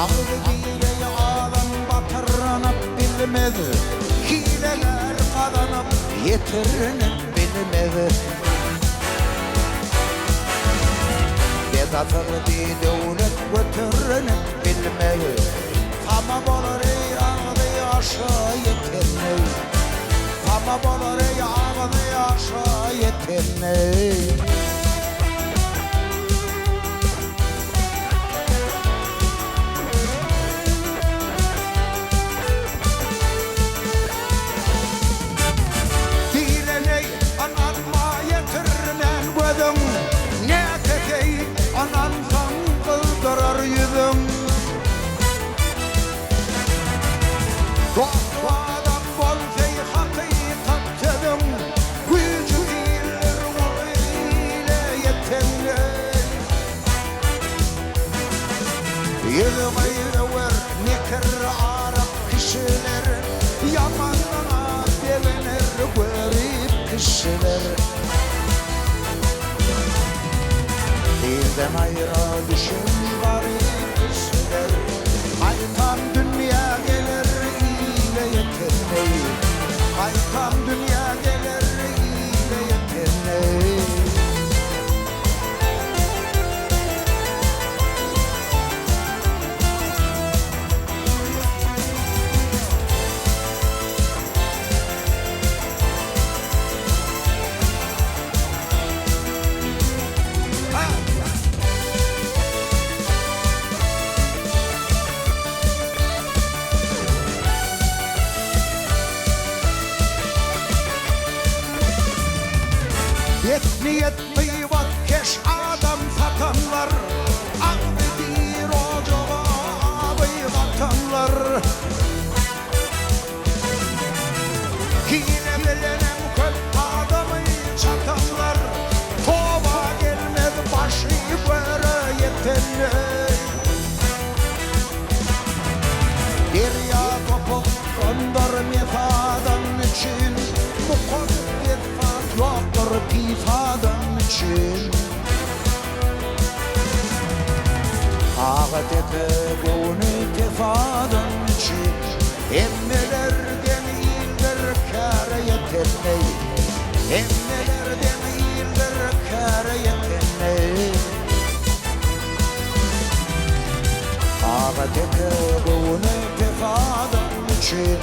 Ağzı direği ağlam batırınıp bilmedi, hileler kazanıp yetirinip bilmedi. Bedatır bir devlet götürünüp bilmedi, tamam olur ey ağzı aşağı yetenmeyi, tamam olur ey ağzı aşağı yetenmeyi. Anan kan kıldırar yüzüm, doğru adam bol şey hakikat dedim, gücü değildir o ile yetenler. Yüzüme ver nekir Arap kişiler, yamanlana devenir garip kişiler. Dilden ayrı düşün garip kişiler, haytan dünya gelir ile yetenmeyi, haytan dünya gelir ile yetenmeyi. Yetmeyip keş adam satanlar, ağzı bir ocağa ağabey vatanlar. Hile bilenem köp adamı çatanlar, tova gelmez başı böyle yetenler. Derya topuk gönder metadan için, MUKAM yoktur pifadan için. Ağdete bunu tefadan için, emmelerden iyidir kâre yetenmeyi, emmelerden iyidir kâre yetenmeyi. Ağdete bunu tefadan için,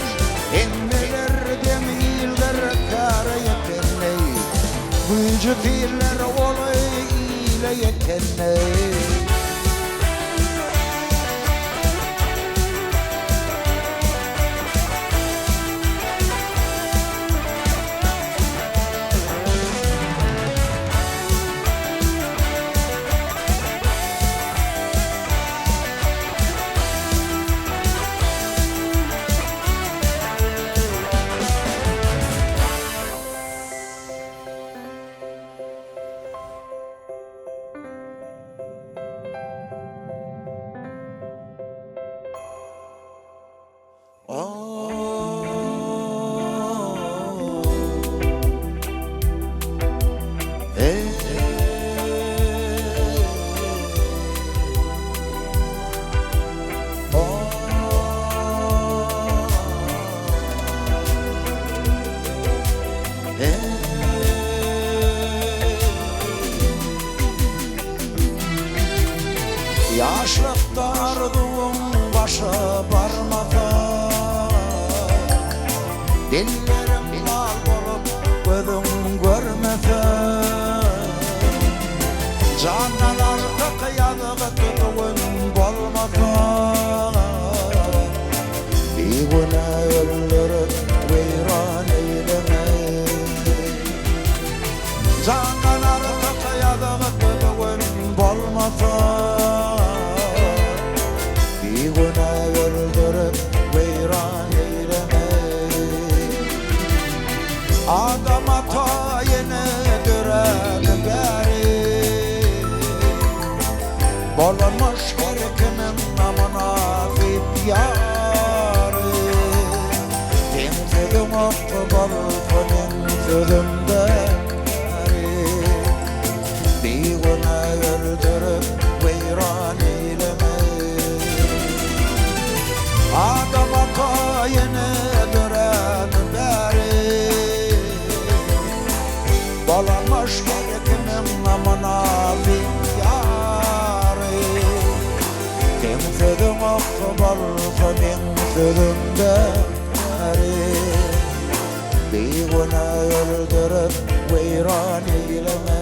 emmelerden iyidir kâre yetenmeyi, gücü fiiller olay ile yetenmeyi. Yaşlık darduğum başa barmadan, dillerim mal bolup gözüm görmesen, canan artık yanığı tuttuğun bolmadan, bir güne öldürüp veyran eyleme. Canan artık yanığı tuttuğun bolmadan, bir güne öldürüp veyran eyleme. Adama tayini düren beri, bulunmuş her kimin namına bir yarı. Temizim aklı balkonun sözümde beri, bir güne öldürüp veyran eyleme. sözüm bolsa men sözümde erim beýguna öldürüp weýran eyleme.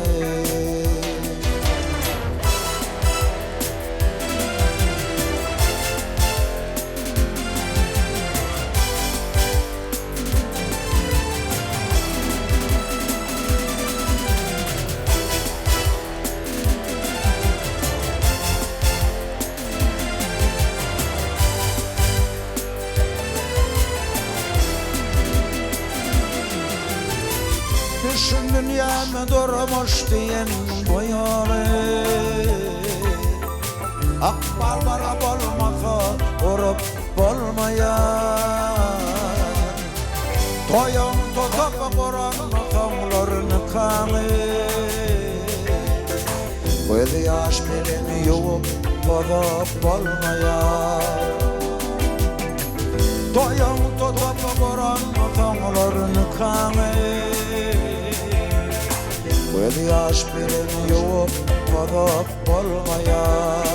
Düşün dünyamı durmuş diyen boyalı Akballara bolmasa urup bolmayan Toyun tutup kuran makamlarını kanı Göz yaş birini yuvup bozup bolmayan Toyun tutup kuran makamlarını kanı Göz yaş birini yuvup bozup bolmayan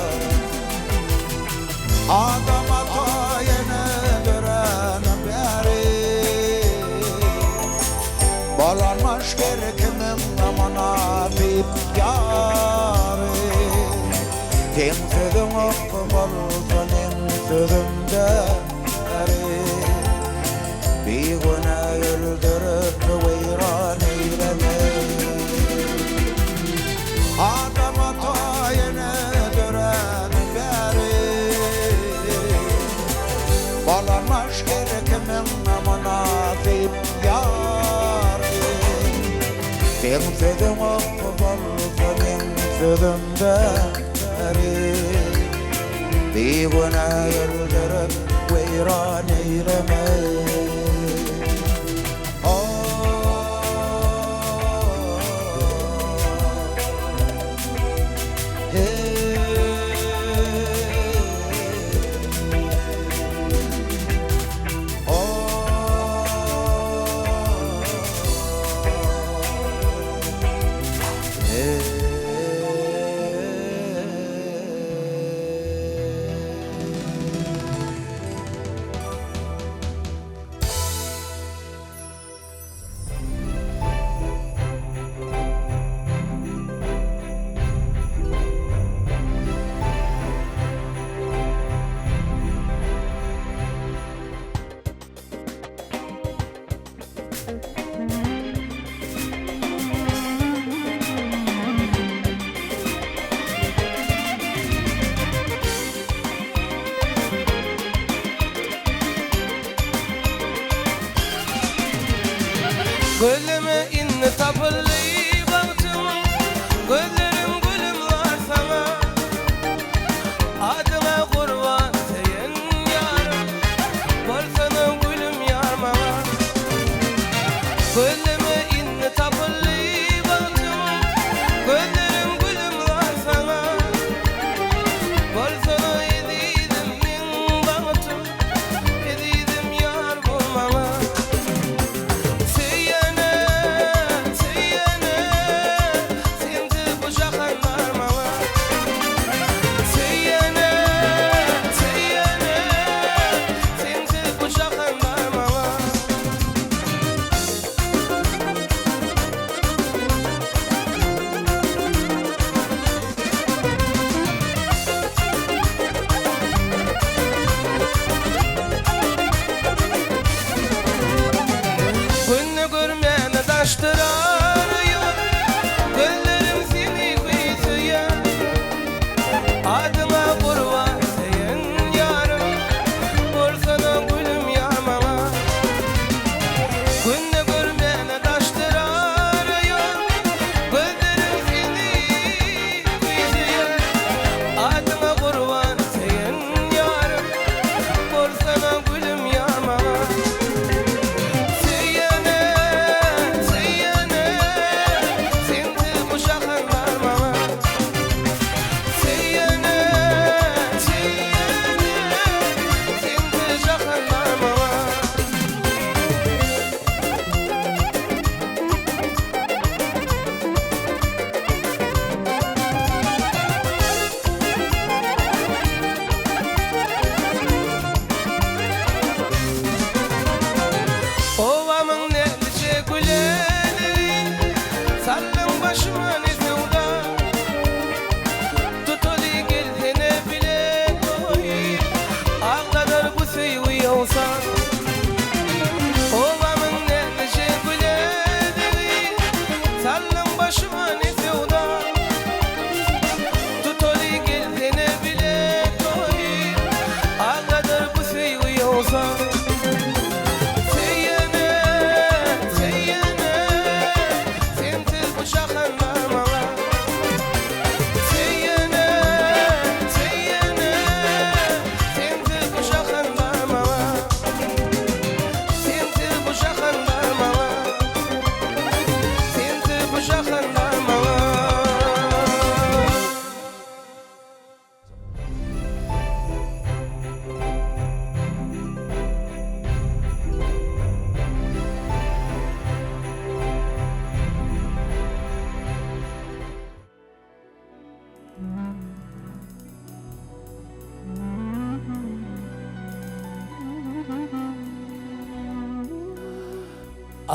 Adama toyunu gören beri Bolanmış gerkimin amana bip yari Kim sözüm bolsa men sözümde eri Beýguna öldürüp weýran eyleme. Adama toyunu gören beri Bolanmış gerkimin amana bip yari Kim sözüm bolsa men sözümde eri Beýguna öldürüp weýran eyleme.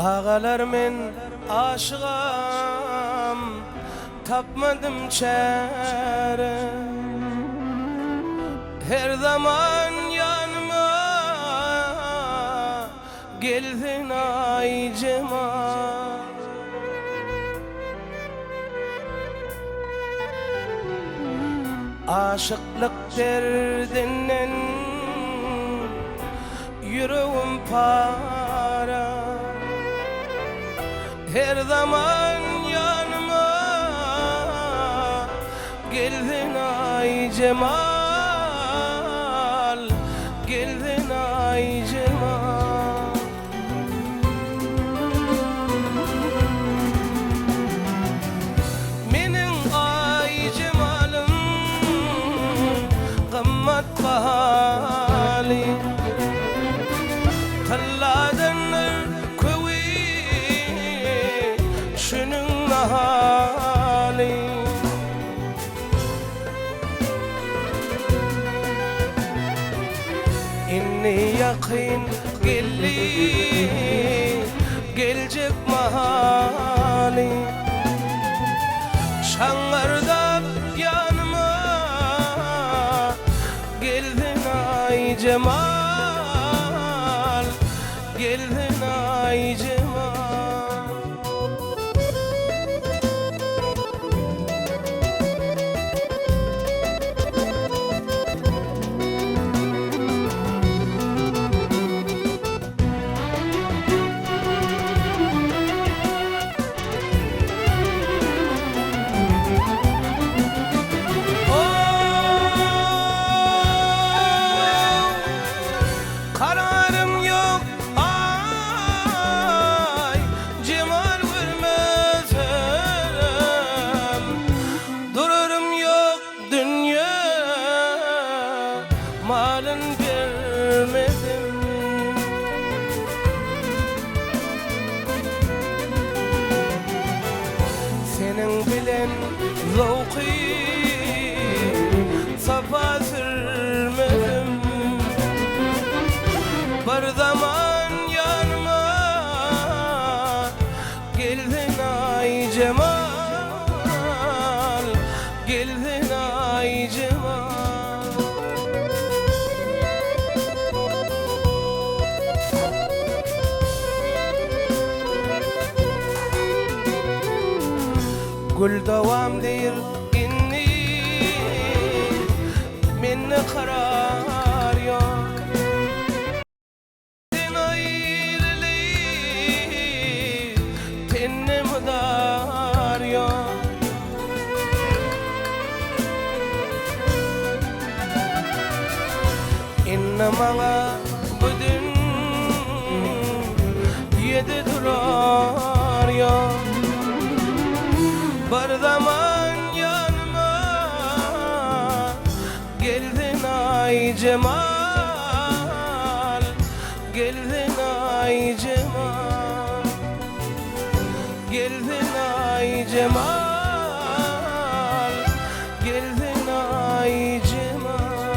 Ağalar men aşığam, tapmadım çare. Her zaman yanıma geldin ay cemal. Aşıklık derdinden yüreğim para. Her zaman yanıma geldin ay cemal, geldin ay cemal. Menin ay cemalım kımmat bahali. Kılladanır kövi şunun hali. İnni yakin gelli gelecek mahali. Şangarda yanıma geldin ay cemal, geldin ay cemal. Kararım yok ay cemal vermezem. Dururum yok dünya malın vermedim. Senin bilen zevki safa sürmedim. Bir zaman yanıma geldin ay cemal, geldin ay cemal. Gül devam der inni minne karar yok. Innemana budun yedi durar ya. Bir zaman yanıma geldin ay cemal, geldin ay cemal, geldin ay cemal, geldin ay cemal.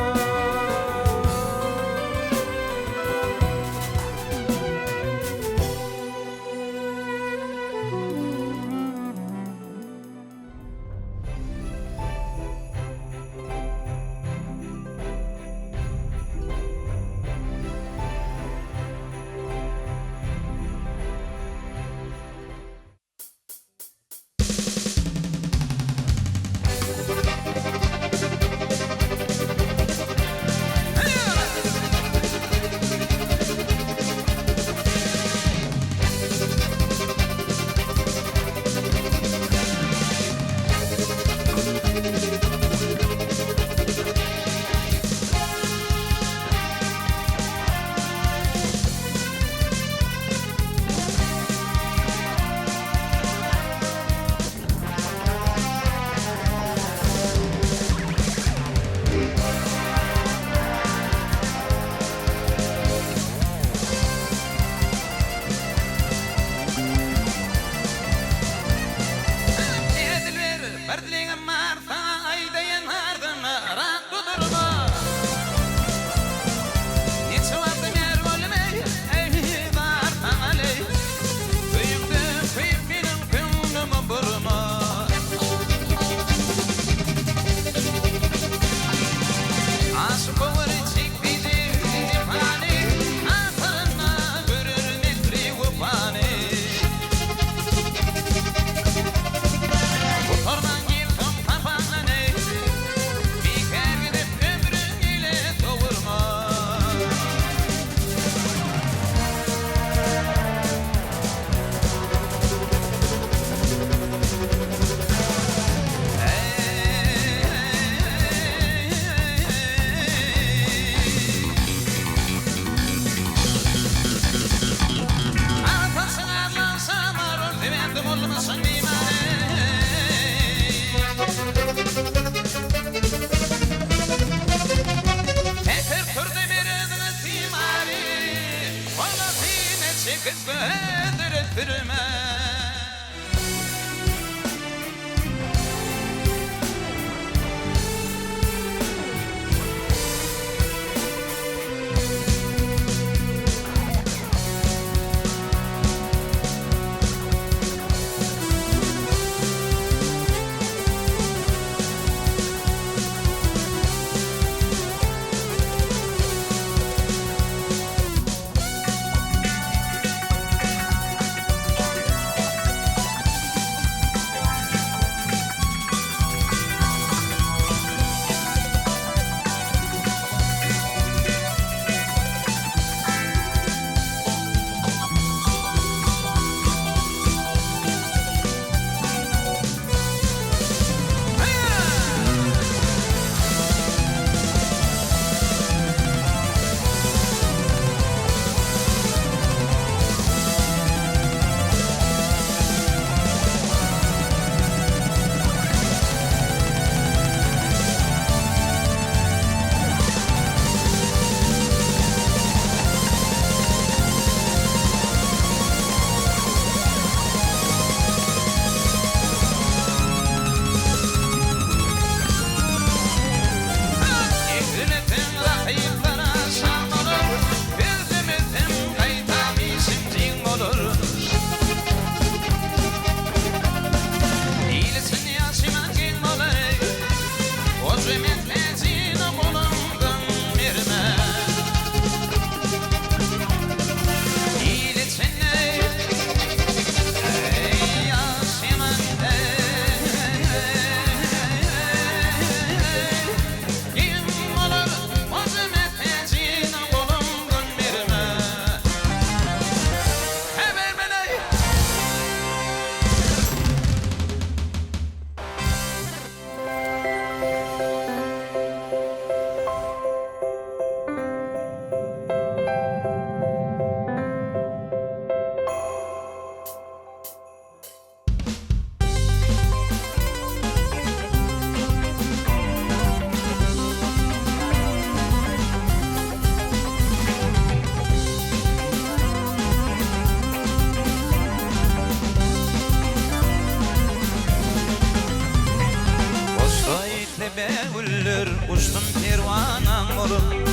bir uçtum kervanam olup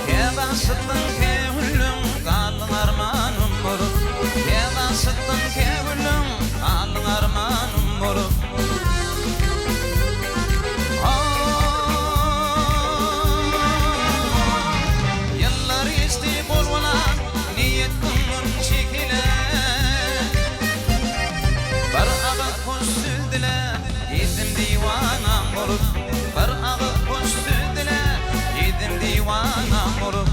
Kebaşıttın kevüllüm kalın armanım olup Kebaşıttın kevüllüm kalın armanım olup Yıllar geçti bolwana niyet kılmım çekile Bir ağıt koş sürdüle yedim divanam olup Bir ağıt koş sürdüle yedim divanam olup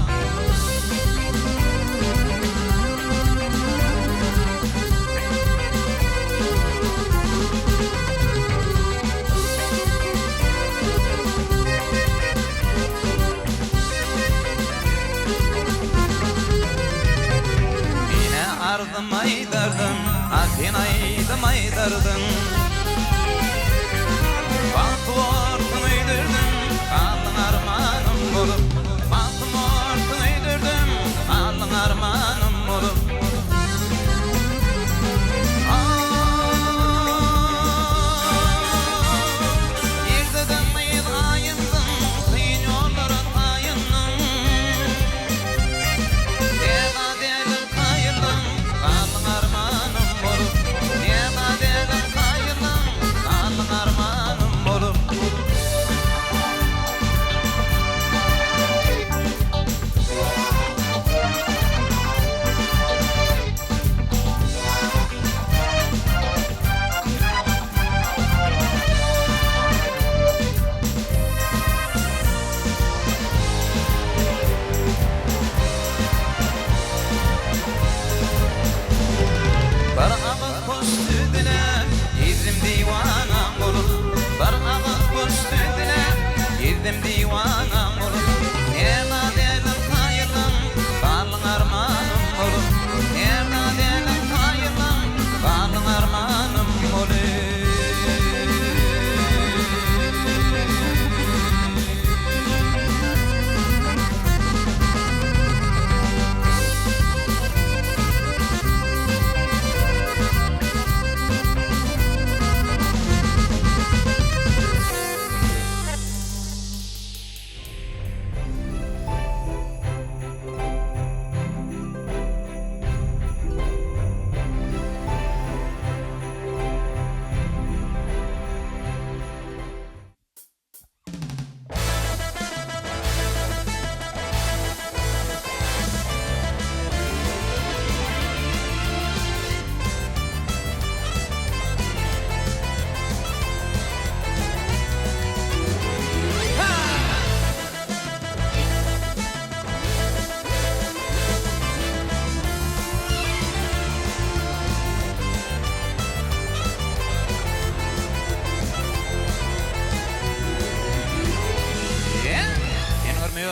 Ardım aydardım, akin aydım aydardım Baktım ortun uydurdum, kalın armanım olup Baktım ortun uydurdum, kalın armanım olup Yerdedim meyil ayındım, kıyın yolları tayındım Deva dedim kayırdım kalın armanım olup Deva dedim kayırdım kalın armanım olup Bir ağıt koş sürdüle yedim divanam olup Bir ağıt koş sürdüle yedim divanam olup Nema dedim kayırdım kalın armanım olup Nema dedim kayırdım kalın armanım olup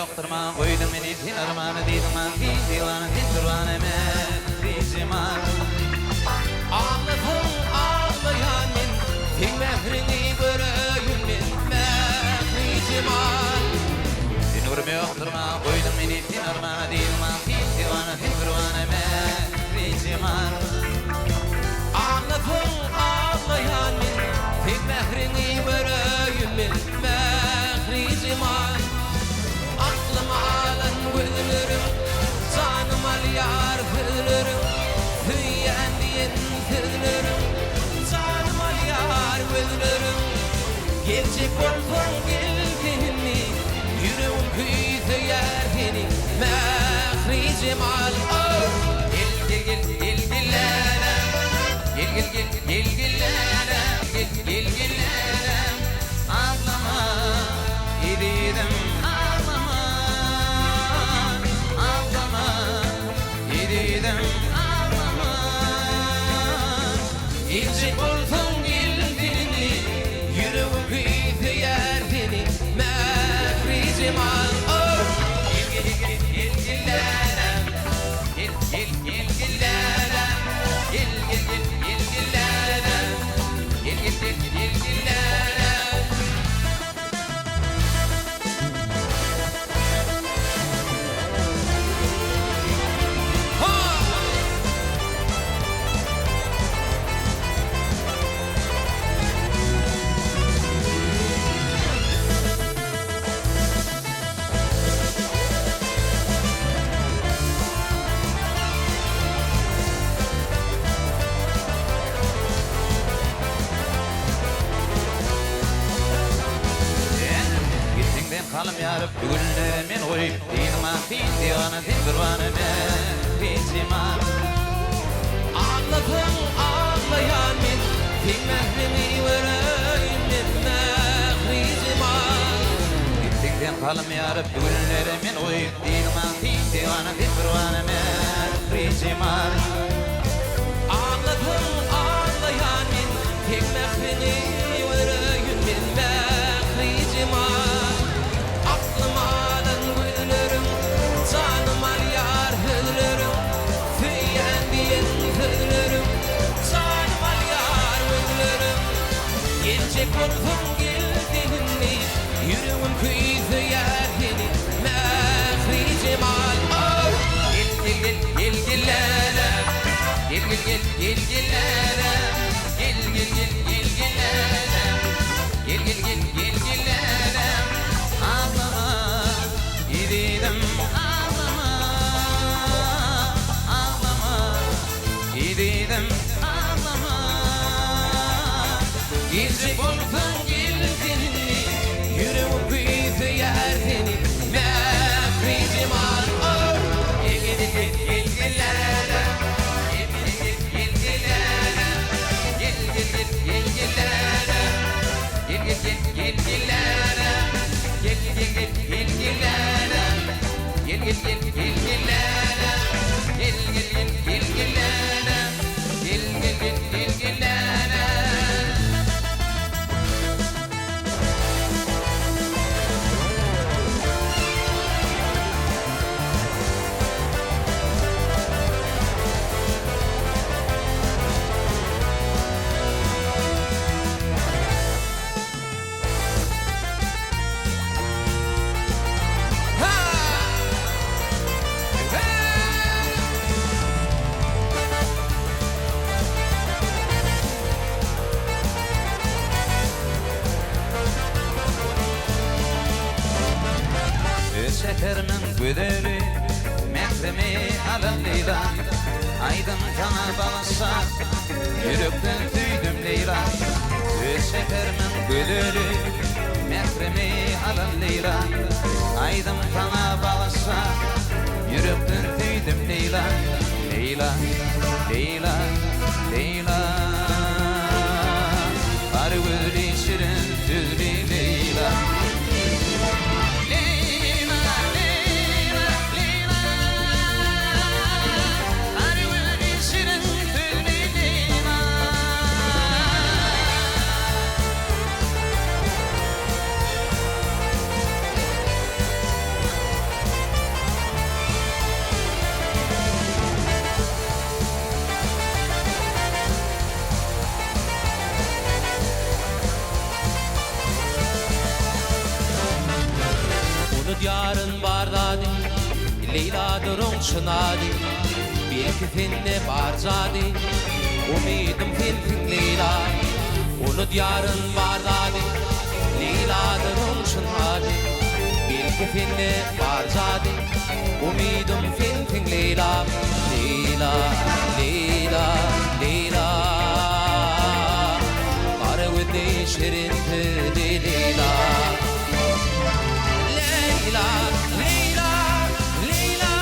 Yokturma koydum beni tin armanı dedim an ki divanı tin durvanı men diyeceğim an Ağladım ağlayan men tin mehrini göreyim men diyeceğim an Tin yokturma koydum beni tin armanı dedim an ki divanı tin durvanı men diyeceğim an Ağladım ağlayan men tin mehrini göreyim men diyeceğim an Aklım alan gözlerim, canım al yar gözlerim Hüyen diyen gözlerim, canım al yar gözlerim Gelecek olsun geldiğini, yüreğim kuytu yerdiğini Mehri cemal Gel gel gel gel gel Gel gel gel gel gel Gel gel gel Ağlama gidelim İncik olsun gildini, yüreğim kıydı yerdini, mehri cemal Gel gel gel gel gillere, gel gel gel gillere, gel gel gel gel gillere, gel gel gel gel gillere yarıp Güller men koyup Dilma fin divana din kurbanı men Rizman Ağladım ağlayan men Fin mehrini vereyim men Rizman Gittikten kalım yarıp Güller men koyup Dilma fin divana din kurbanı men Rizman Ağladım ağlayan men Fin mehrini vereyim men Rizman Aklım alan güllerim Canım al yar hüllerim Füyen diyen hüllerim Canım al yar hüllerim Gelecek korkum geldiğini Yüreğim kıydı yer yeni Mehricim al Gel gel gel gel gellere Gel gel gel gel gellere Gel gel gel gel gellere Gel gel gel gel gellere Ağlama gidelim ağlama Ağlama gidelim ağlama Gizli korkun geldiğini Yüreğim kıydı yerdini Mehricim al Gel gel gel gel gellere Gel gel gel gel gellere Gel gel gel gel gellere Gel gel gel gel gellere Gel gel gel gel gellere Gel gel gel gel gellere Gel gel gel gel gellere Gel gel gel gel gellere Şekermin güdeli Mehremi alın Leyla Aydın kana balasa Yürekten tüydüm Leyla Şekermin güdeli Mehremi alın Leyla Aydın kana balasa Yürekten tüydüm Leyla Leyla, Leyla, Leyla Var güdeli şirin tüzli Leyla Yarın bardadi Leyla'dır on çınadi Bir kifinne barzadi Umidim fin Leyla Unut yarın bardadi Leyla'dır on çınadi Bir kifinne barzadi Umidim fin Leyla Leyla, Leyla, Leyla Kara güdü şirin tüdü Leyla Leyla, Leyla, Leyla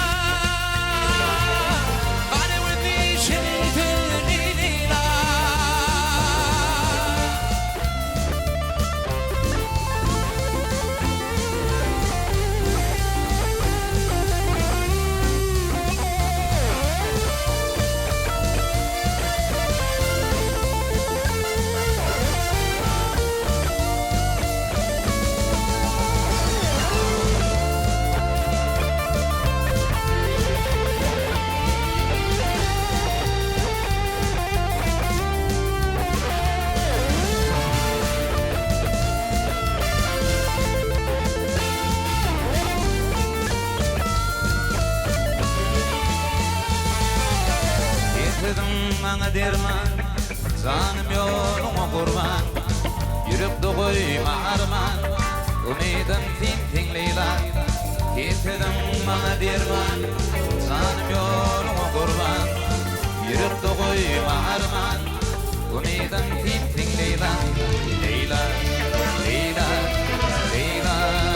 Bana vurdu şimdi Leyla bana derman Canım yoluma kurban Yürüp de koyma arman Umidim tin Leyla Getirdim bana derman Canım yoluma kurban Yürüp de koyma arman Umidim tin Leyla Leyla, Leyla, Leyla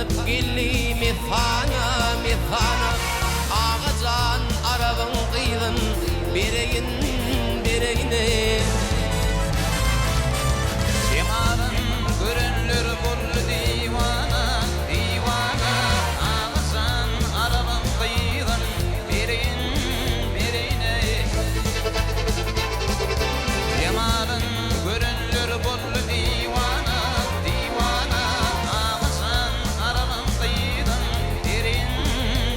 tatlanıp gilli mifana mifana Ağacan arabın kıydın bireyin bireyine Cemalın görünlür bullu divana divana Ağacan arabın kıydın bireyin bireyine Cemalın görünlür bullu divana divana Ağacan arabın kıydın bireyin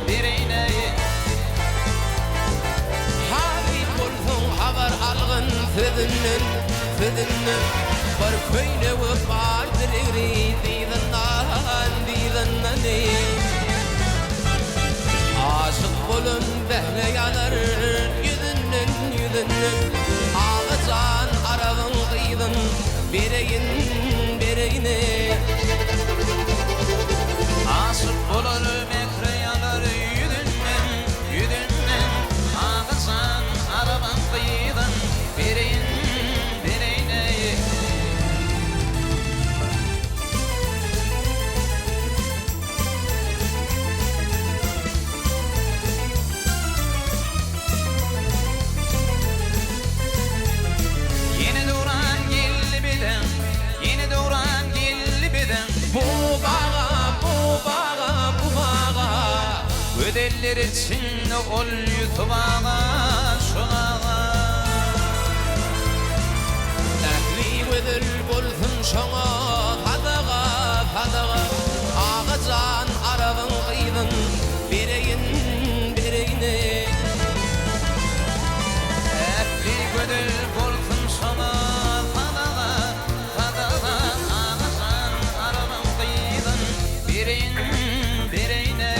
bireyine Habib bolsun habar algın födünnün födünnün Bar köyle ve bardır eri didandan didandan Aşık bolun behle yanar yüzünnün yüzünnün Ağacan arabın kıydın bireyin bireyine Aşık bolun mekre yanar yüzünnün yüzünnün Ağacan arabın kıydın bireyin bireyine Yeni doğran gilli beden, yeni doğran gilli beden Bu bağa, bu bağa, bu bağa Ödeller için ol yutubağa, şunağa Ehli ödül bolsun şoğa, hadağa, hadağa Ağacan arabın kıydın bireyin bireyine Ehli ödül bolsun şoğa, hadağa, hadağa Ağacan arabın kıydın bireyin bireyine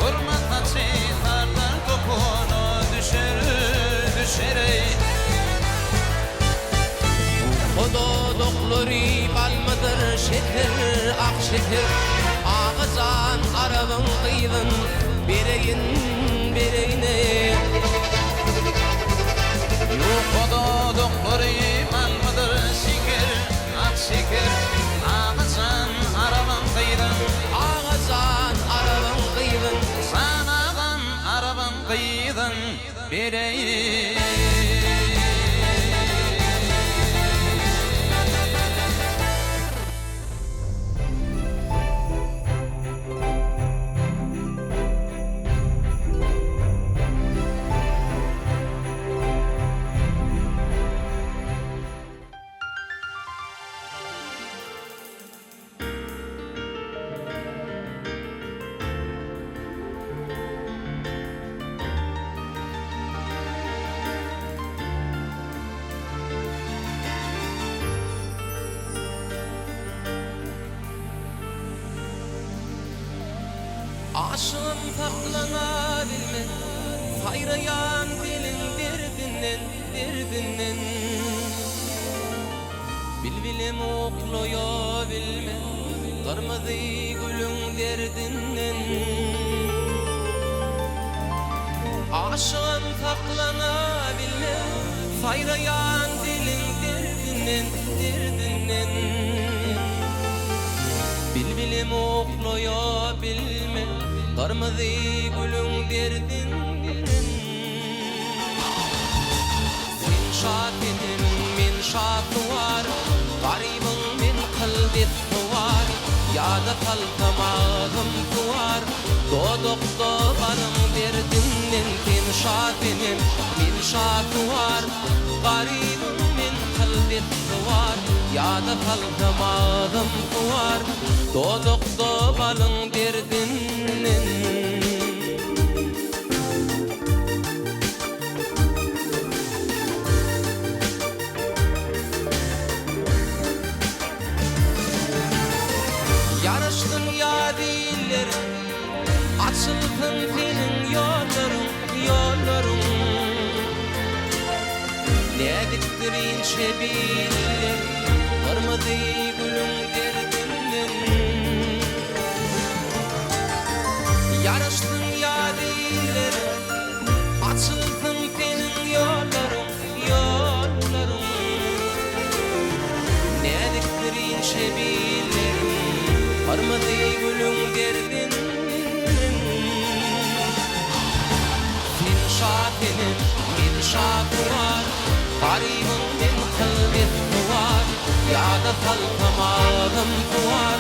Vurma taçlardan kokunu düşer, düşer Kododokları balmıdır şeker, ak şeker Ağacan arabın kıydın bireyin bireyine Kododokları balmıdır şeker, ak şeker Ağacan arabın kıydın Ağacan arabın kıydın Sanağın arabın kıydın bireyin Aşığım saklanabilme Sayrayan dilin derdinden derdinden Bilbilim oklayabilme Kırmızı gülün derdinden Aşığım saklanabilme Sayrayan dilin derdinden derdinden Bilbilim oklayabilme Kırmızı gülün derdinden Sen şakinim min şakı var Garibim min kılbet var Yada kaltamağım var Dodokta barım derdinden Sen şakinim min şakı var Garibim min kılbet da kalkamadım kuvar Dodukta balın derdinin Yarıştın ya dillerim Açıldın senin yolların Ne diktirin şebilir Varmadı gülüm derdinden Yarıştın ya dillerim Açıldın senin yolların Ne diktirin şebilir Varmadı gülüm derdinden Şakenim bir şakı var Garibim min kalbim var Ya da kalkamadım var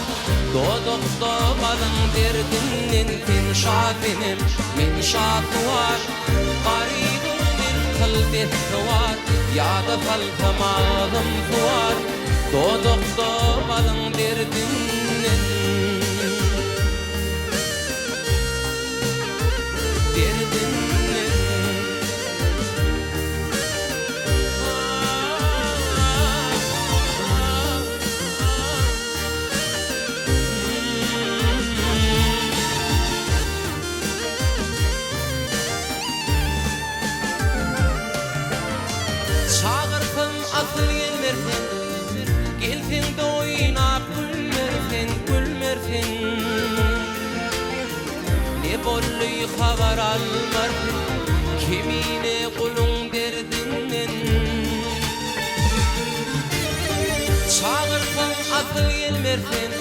Dodukta balın derdinin Fin şakenim min şakı var Garibim min kalbim var Ya da kalkamadım var Dodukta balın derdinin Akıl gelmerken, gelsin de oynap gülmerken Ne bolluy habar almarken, kimine kulun derdinden Çağırsan akıl gelmerken,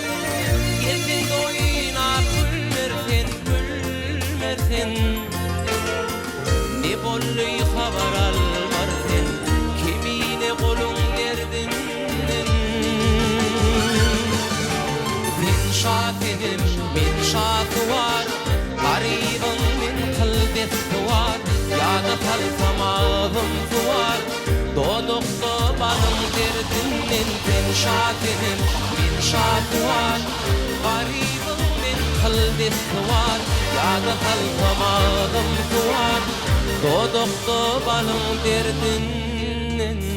gelsin de oynap gülmerken Ne bolluy habar almarken Kolum derdinden Min şakenim min şakı var Garibim min kalbim var Ya da kalkamadım var Dodukta balım derdinden Min şakenim min şakı var Garibim min kalbim var Ya da kalkamadım var Dodukta balım derdinden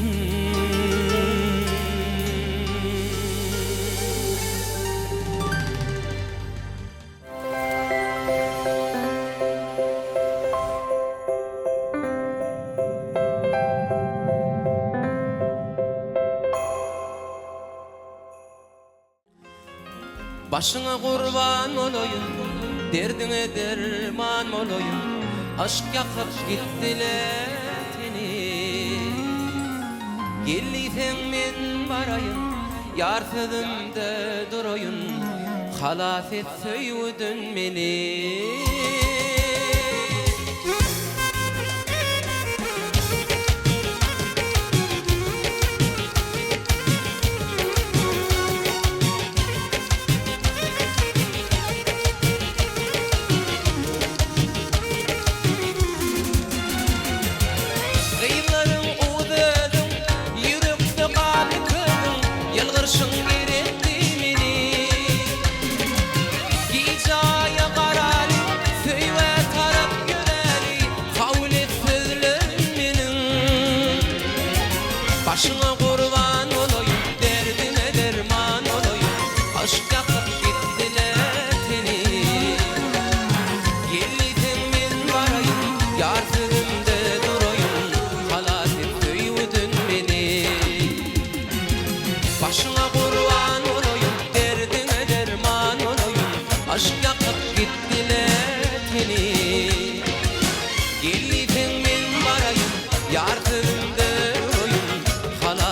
Başına kurban olayım, derdine derman olayım Aşk yakıp gittiler seni Gelliysen men barayım, yar sözümde durayım Halas et söýüdün meni Başına kurban olayım, derdine derman olayım Aşk yakıp gittiler seni Gelliysen men varayım, yar sözümde durayım Halas et söýüdün meni Başına kurban olayım, derdine derman olayım Aşk yakıp gittiler seni Gelliysen men varayım, yar sözümde Halas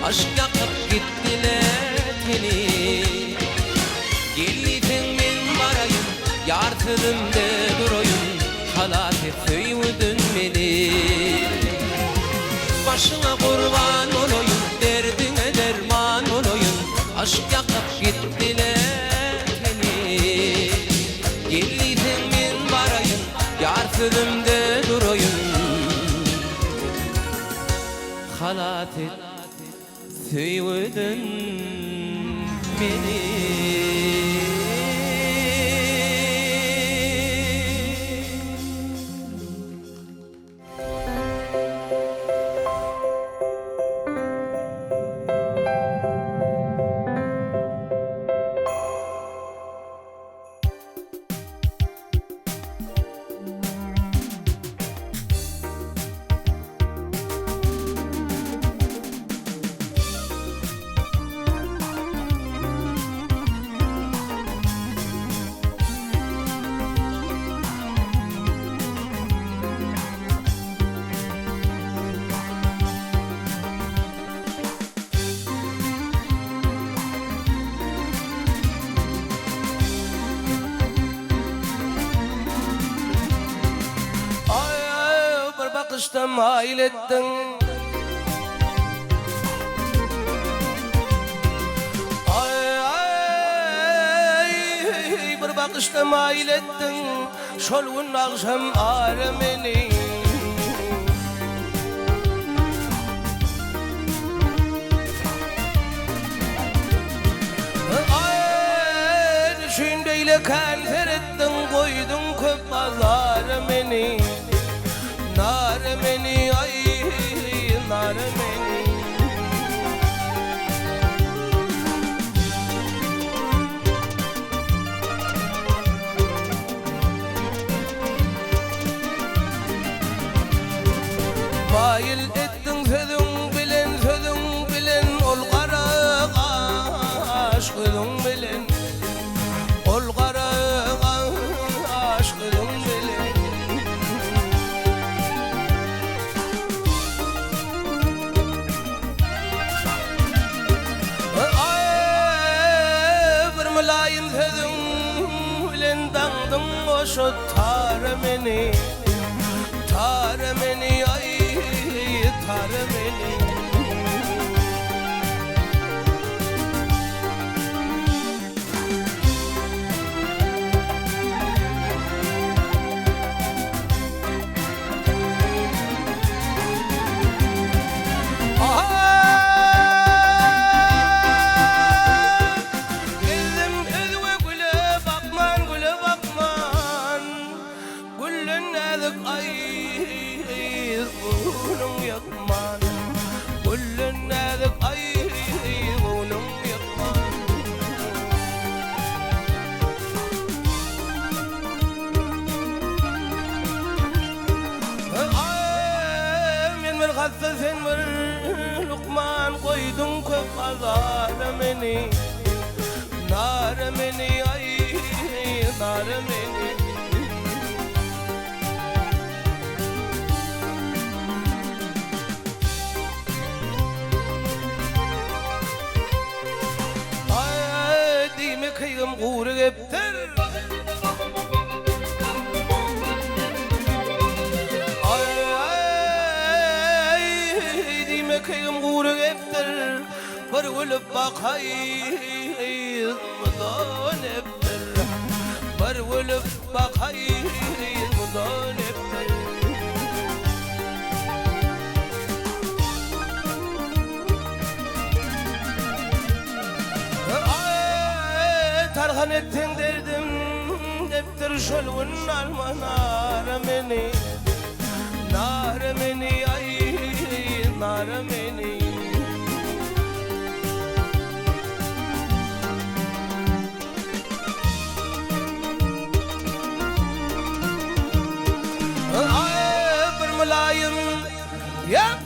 aşk yakıp gittiler teni. Gelipin men barayım, yartılımda durayım, halat et söýüdün meni. Başına kurban olayım, derdine derman olayım, aşk yakıp gittiler teni. Gelipin men barayım, yartılımda durayım, halat et söýüdün meni. Bakışta mail ettin, ay ay, bir bakışta mail ettin, şol gün akşam alemeni. Ay düşündeyle kanser ettin, koydun köp azaremeni. Naremeni ay naremeni. Mail ettin sözün bilen ol kara aşkın bilen, ol kara aşkın bilen. Mülayim sözün bilen dağdım o şu taremeni, taremeni ay taremeni. Sen bir lukman koydun köp azaremeni, naremeni ay naremeni. Ay dime kıygım kuru geptir, kıygım kuru geptir, bir gülüp bakayım mıdan eptir, bir gülüp bakayım mıdan eptir. Ay tarhan ettin derdim eptir, şol gün alma naremeni, naremeni ay naremeni.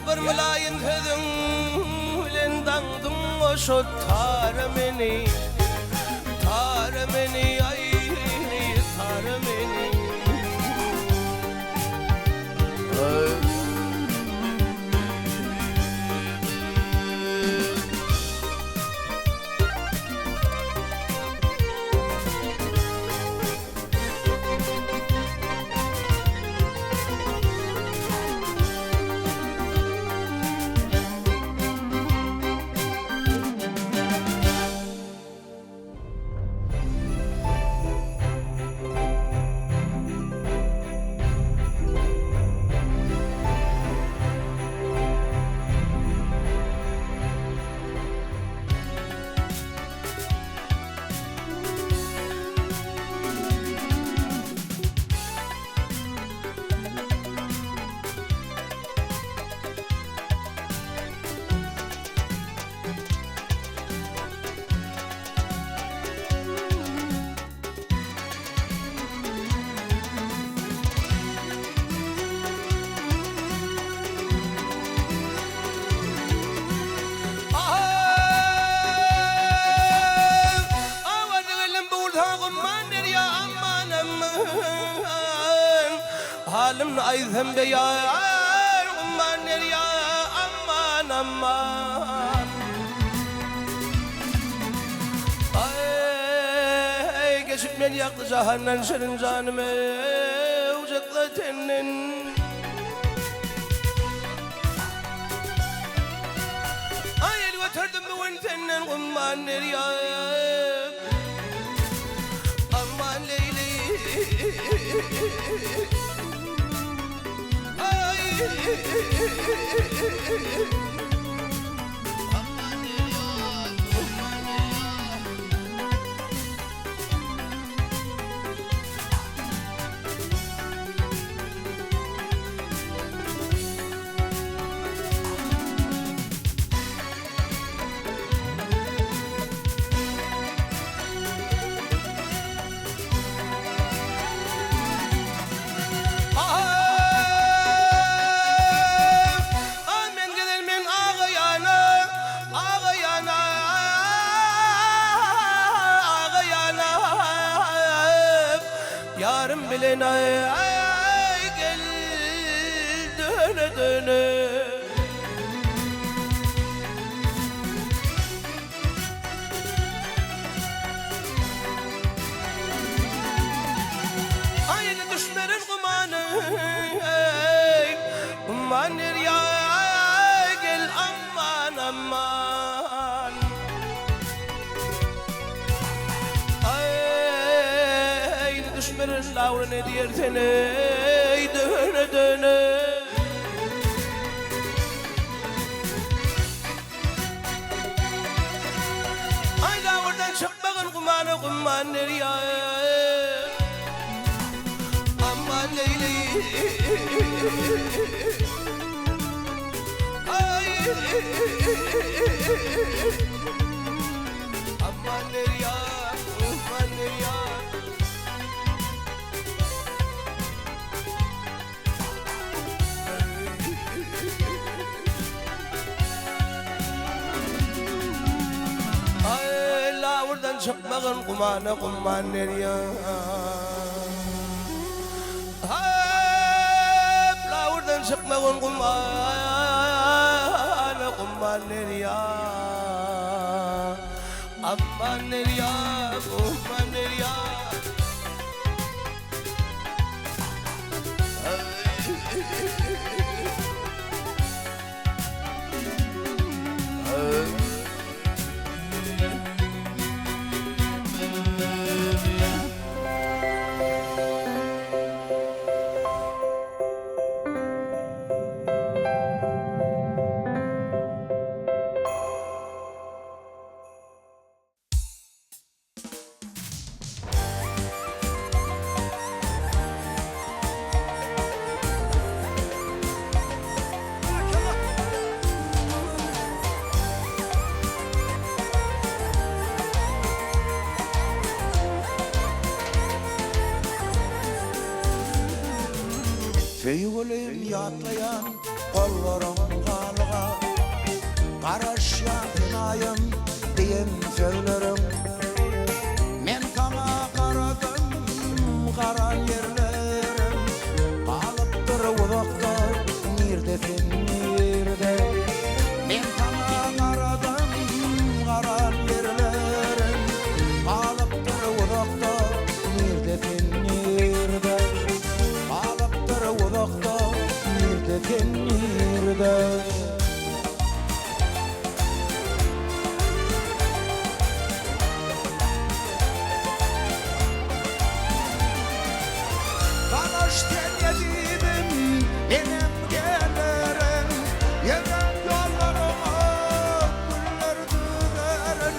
Bir mülayim sözün bilen dağdım o şu taremeni, taremeni ay taremeni. halim ayzem be ya aman ya aman aman ay geçip men yaktı cehennem şerin canımı ucakla tenin ay el götürdüm bu tenin aman ya aman leyli ay yarım bilen ay gel döne döne aynı düşmerin kumanı kumanır ya gel aman aman düşmerin lavrı ne diyersen ey döne döne ay lavrdan çıkmağın kumanı kumanır ya aman leyli ay aman ya aman ya buradan çıkmağın kumana kumman nereye la buradan çıkmağın kumana kumman nereye aman nereye kumman nereye Feyyulim yatlayan kollarım kalga Karaş yakınayım diyen söylerim Men kana karadım karan yerlerim Kalıptır uzakta nirdesin nirde Men kana karadım karan yerlerim Kalıptır uzakta nirdesin nirde uzakta nirdesin nirde Kanaşten yediğim benim gelirim Yenen yollarıma güller düzerim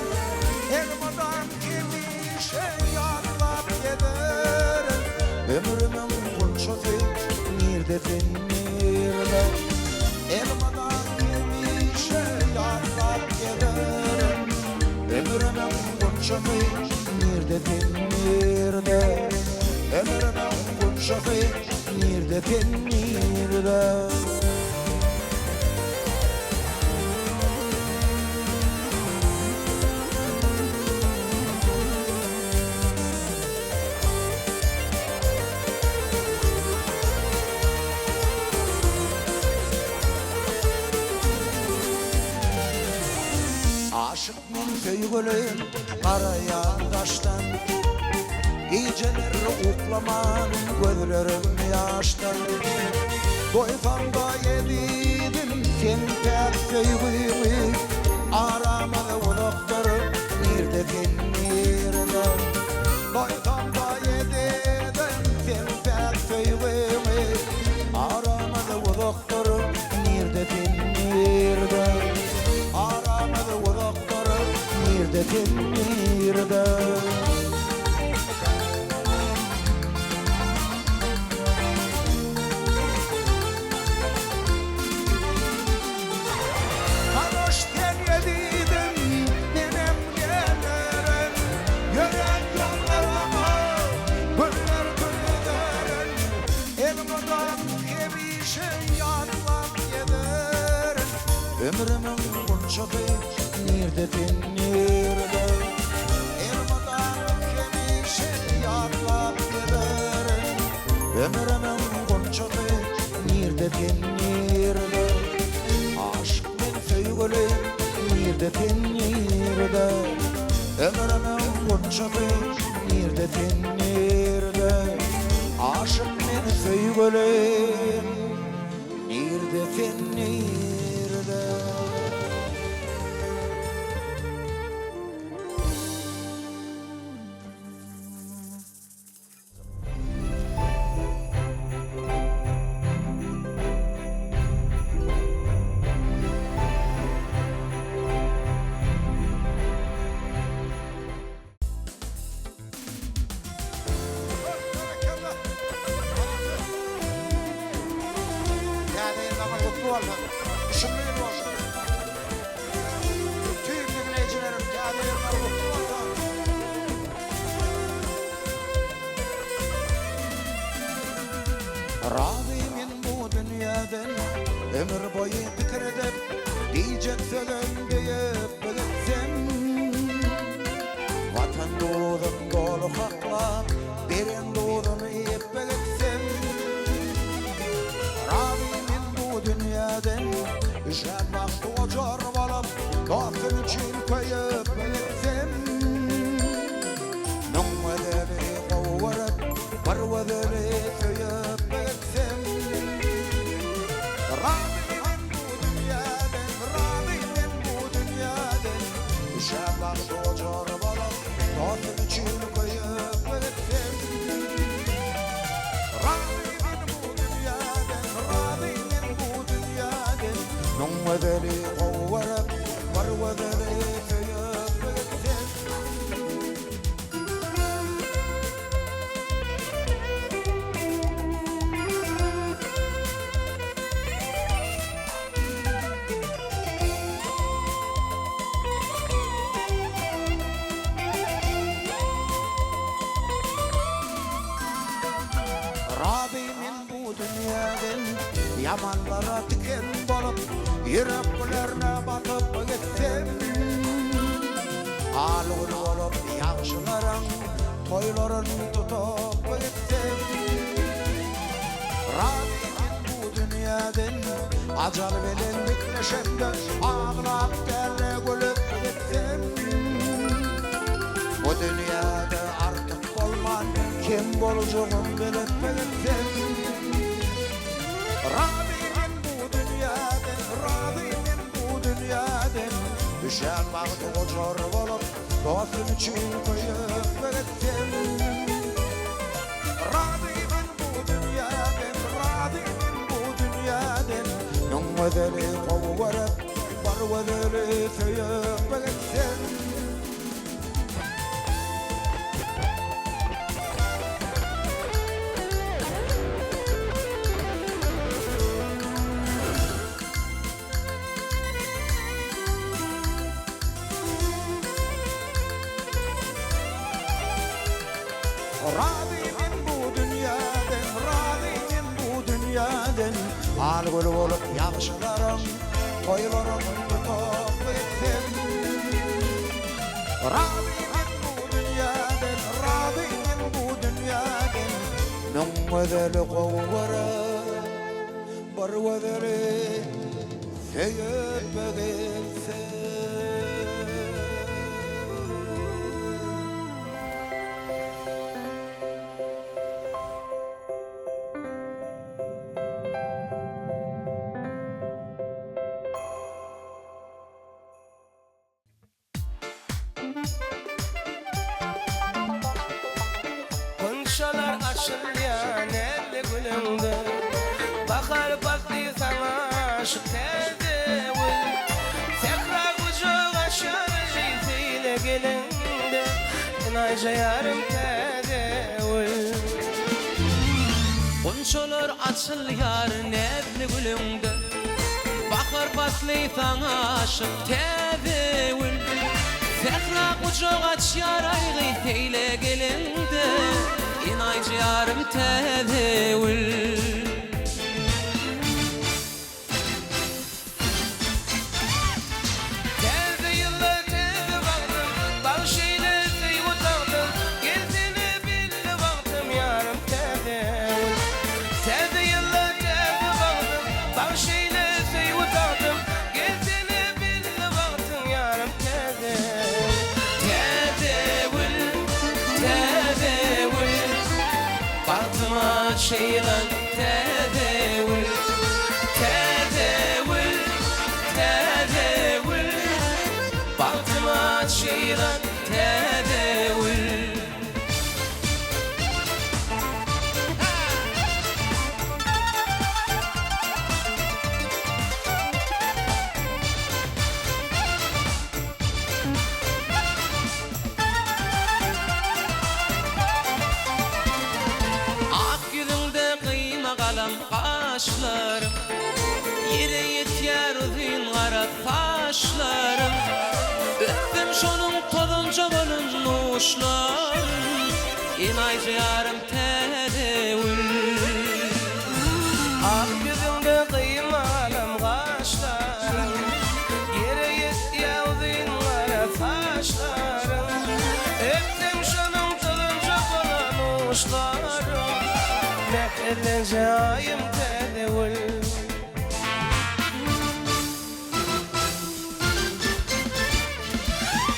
Elmadan kimi şey yarlap giderim Ömrümün kunçası nirdesin nirde Elmadan kimi şey yarlap giderim Ömrümün kunçası nirdesin nirde Ömrümün kunçası nirdesin nirde Aşık men söýgülüm garayan daştan Geceler uklaman gözlerim yaştan Doysam da yedidim sen pek söýgümi Aramadı o doktor nerede sen nerede Doysam da yedidim sen pek söýgümi Aramadı o doktor nerede sen nerede Aramadı o doktor nerede sen nerede Ömrümün bunçadı nerede sen nerede Elmadan kemişin yarlap giderim Ömrümün bunçadı nerede sen nerede Aşk men söýgülüm nerede sen nerede Ömrümün bunçadı nerede sen nerede Aşk men söýgülüm nerede sen nerede Razıyım bu dünyadan ömür boyu fikir edip diyecek sözüm deyip belirtsem Vatan doğdum dolu haklap derin doğdum iyip belirtsem Razıyım bu dünyadan yaşamak doğar olup dostum için koyup belirtsem Nümmedeni kovarıp varvadını söyüp belirtsem Razıyım bu dünyadan yaşamak doğar olup dostum için koyup belirtsem Razıyım bu dünyadan Nümmedeni kovarıp varvadını söyüp belirtsem Razıyım bu dünyadan yamanlara diken bolup yüreklerine bakıp gitsem Algın olup yaxşıların toyların tutup gitsem Razıyım bu dünyadan acal bilen bükleşemde ağlap derle gülüp gitsem Bu dünyada artık olman kim bolacağım bilip gitsem Razıyım bu dünyadan düşen baktı ocar olup dostum için koyup belirtsem Razıyım bu dünyadan Nümmedeni kovarıp varvadını söyüp belirtsem Razıyım bu dünyadan Al gül olup yaxşılarım toylarım tutup gitsem Razıyım bu dünyadan Nümmedeni kovarıp varvadını söyüp belirtsem aşık tedevül Tekrar kucak açar jeytiyle gelinde İnayca yarım tedevül Onçolar açıl yar nebli gülüngde Bakar baslaysan aşık tedevül Tekrar kucak aç yar jeytiyle gelinde İnayca yarım tedevül şeylan tedevül tedevül tedevül Baktıma şeylan tedevül Kaşlarım yere yetyer uzun kara taşlarım Öptüm şonun tozunca bolun uşlarım İnaycı yarım tedevül Ak yüzünde kıymalım kaşlarım Yere yetyer uzun kara taşlarım Öptüm şonun tozunca bolun uşlarım Mehterlence ayım tedevül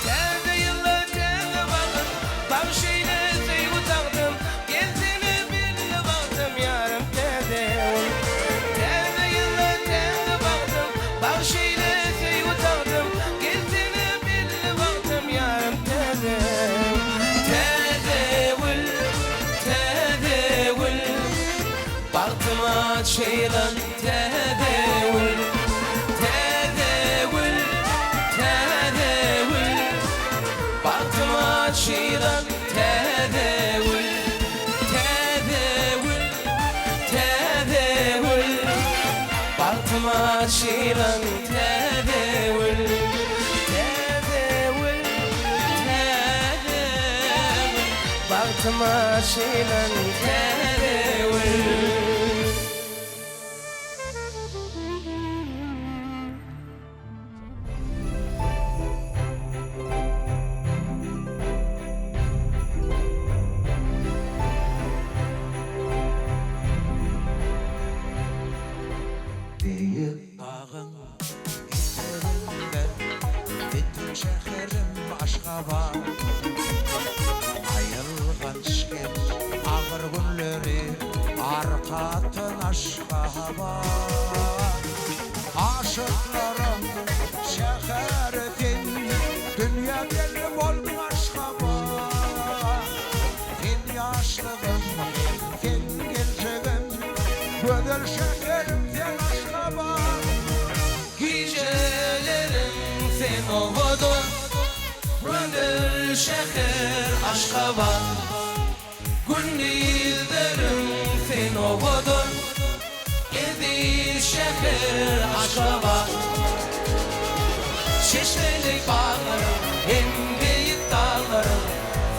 Tede yıllar tede bakın Bak şeyle seyvu taktım Gezini bille baktım yarım tedevül Tede yıllar tede baktım Bak şeyle seyvu taktım Gezini bille baktım yarım tedevül Tedevül tedevül Baktıma şeylan tedevül tedevül tedevül Baktıma şeylan tedevül tedevül tedevül Baktıma şeylan tedevül tedevül tedevül Baktıma şeylan tedevül Deyip bağın eteğinde bütün şehrim aşka var Ayılgan işken ağır günleri arkatın aşka var Aşıklarım şehretin dünya benim oldun aşka var Sen yaşlığım, sen geleceğim Gödel şekerim sen aşka var Gecelerim sen ovadın Gödel şeker aşka var Gündüzlerim sen ovadın Edil şeker aşka var Çeşmelik bağlarım hem büyük dağlarım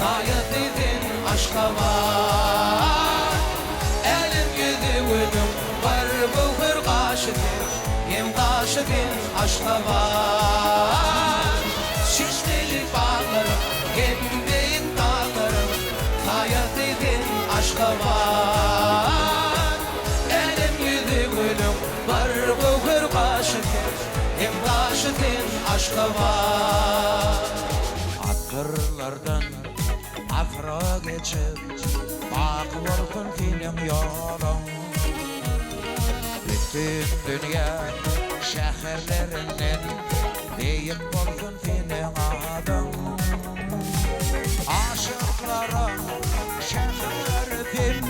Hayat edin aşka var Elim yüzümün var bu bir kaşıdır Hem kaşıdın aşka var Çeşmelik bağlarım hem büyük dağlarım Hayat edin aşka var Elim yüzümün var bu bir kaşıdır Hem kaşıdın aşka var Akırlardan afra geçip Bak vurgun film yolun Bütün dünya şehirlerinden Deyip bolsun senin adın Aşıklara şehirlerden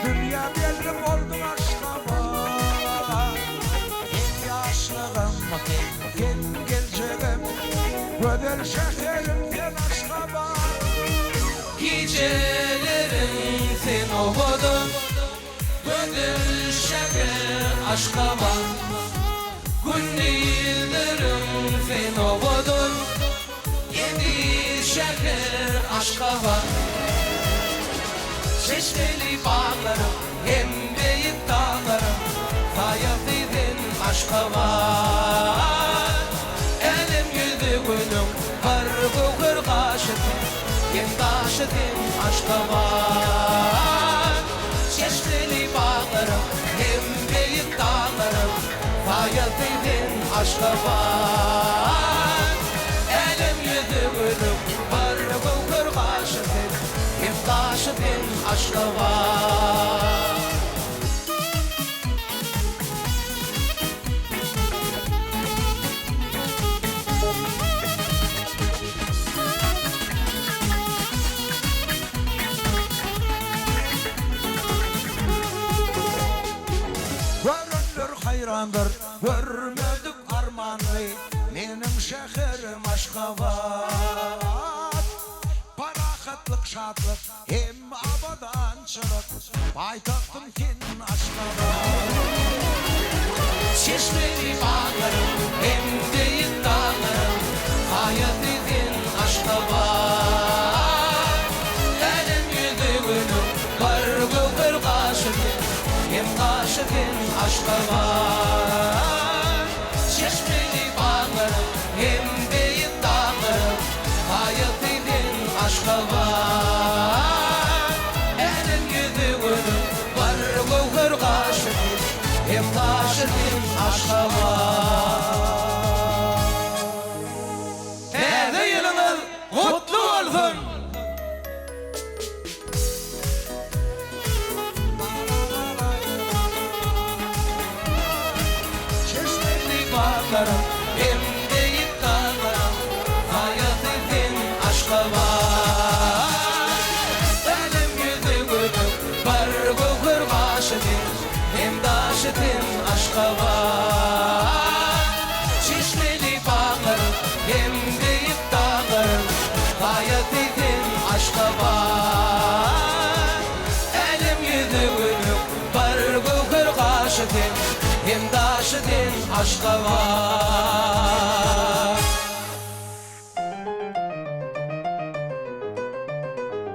Dünya belli oldun aşka var En Gözel şekerimden Aşgabat. Gecelerim sen ovudun, gödül şeker Aşgabat. Gündüzlerim sen ovudun, yedi şeker Aşgabat. Çeşmeli bağlarım, hem beyit dağlarım, hayatidin Aşgabat. Elim yüzü günüm, var bu kırgaşıdım, hem taşıdım Aşgabat. Çeşmeli bağlarım, hem beyit dağlarım, hayatidin Aşgabat. Elim yüzü günüm, var bu kırgaşıdım, hem taşıdım Aşgabat. Görünür hayrandır, görmedik armanlı, benim şeherim Aşgabat. Parakatlık, şatlık, hem abadançılık, paytahtım kin Aşgabat. Çeşmeli bağlarım, hem deyit dağlarım, hayatidin Aşgabat. Elim yüzü günüm, var bu kırgaşıdım, hem taşıdım Aşgabat. Çeşmeli bağlarım, hem deyit dağlarım, hayatidin Aşgabat. Elim yüzü günüm, var bu kırgaşıdım, hem taşıdım Aşgabat. Hede yılınız kutlu olsun. Çeşmeli bağlarım, hem deyip dağlarım, hayatidin Aşgabat. Elim yüzü günüm, var bu kırgaşıdım, hem taşıdım Aşgabat. Çeşmeli bağlarım, hem deyip dağlarım, hayatidin Aşgabat. Elim yüzü günüm, var bu kırgaşıdım, hem taşıdım Aşgabat.